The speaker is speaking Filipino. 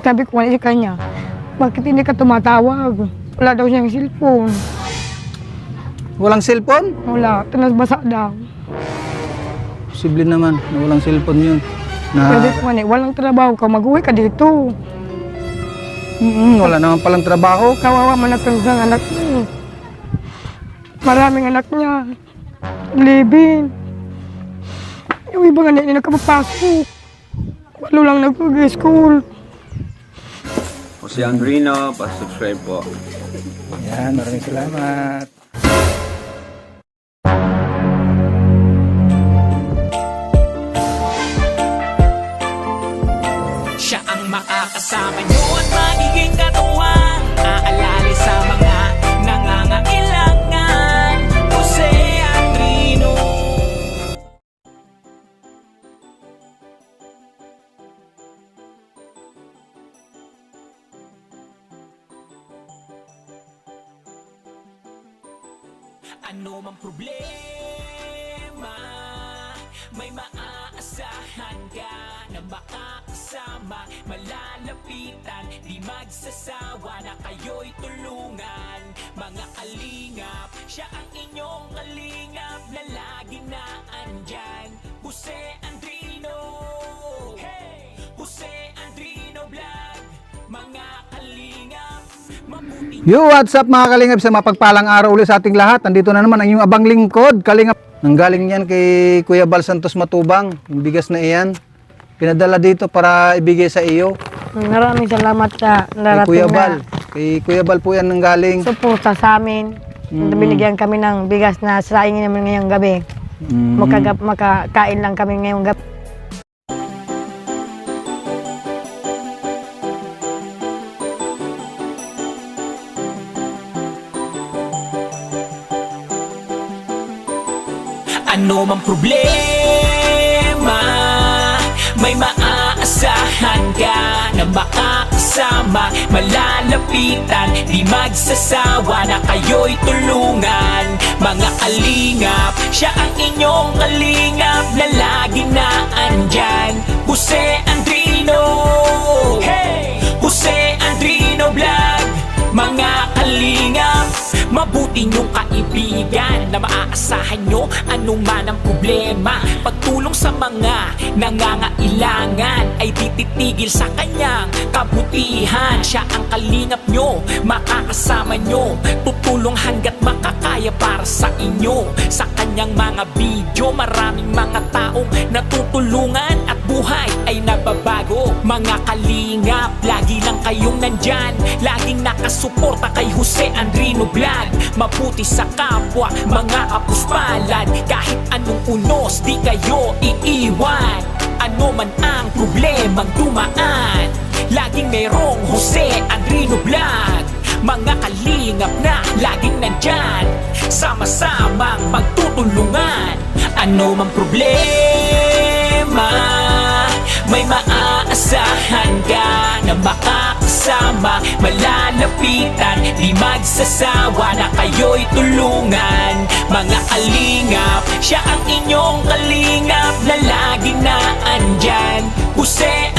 Sabi ko sa kanya, bakit hindi ka tumatawag? Wala daw siyang cellphone. Walang cellphone? Wala, tinasbasa daw. Posible naman na walang cellphone yun. Sabi ko walang trabaho ka, mag-uwi ka dito. Wala naman palang trabaho. Kawawa man ang anak niya. Maraming anak niya. Living. Yung iba nga hindi nakapapasok. Walo lang nag-school. O si Andrino, pa-subscribe po. Yan, maraming salamat. Siya ang makakasama nyo at magiging katuwang aalali sa mga nangangailangan. Jose Andrino. Ano mang problema, may maaasahan ka na makakasama, malalapitan, di magsasawa na kayo'y tulungan. Mga kalingap, siya ang inyong kalingap na lagi na andyan. Jose Andrino, hey! Jose Andrino Vlog, mga kalingap, mabuti. Yo, what's up mga kalingap, sa mapagpalang araw ulit sa ating lahat. Nandito na naman ang inyong abang lingkod, kalingap. Nanggaling yan kay Kuya Bal Santos Matubang. Yung bigas na iyan, pinadala dito para ibigay sa iyo. Maraming salamat sa Kay narating Kuya na Bal. Kay Kuya Bal po yan nanggaling. suporta sa amin. Binigyan kami ng bigas na saingin namin ngayong gabi. Makakain lang kami ngayong gabi. Ano mang problema, may maaasahan ka na makakasama, malalapitan, di magsasawa na kayo'y tulungan. Mga kalingap, siya ang inyong kalingap na lagi na andyan. Jose Andrino, hey! Jose Andrino Vlog, mga kalingap, mabuti niyong kaibigan na maaasahan nyo anuman ang problema. Pagtulong sa mga nangangailangan ay tititigil sa kanyang kabutihan. Siya ang kalingap nyo, makakasama nyo, tutulong hanggat makakaya para sa inyo. Sa kanyang mga video, maraming mga taong natutulungan at buhay ay nababago. Mga kalingap, lagi lang kayong nandyan, laging nakasuporta kay Jose Andrino Vlog. Mabuti sa kapwa, mga kapuspalad, kahit anong unos, di kayo iiwan. Ano man ang problemang dumaan, laging merong Jose Andrino Vlog. Mga kalingap na laging nandyan, sama-samang magtutulungan. Ano mang problema, may maaasahan ka na makakasama, malalapitan, di magsasawa na kayo'y tulungan. Mga kalingap, siya ang inyong kalingap na laging na andyan. Jose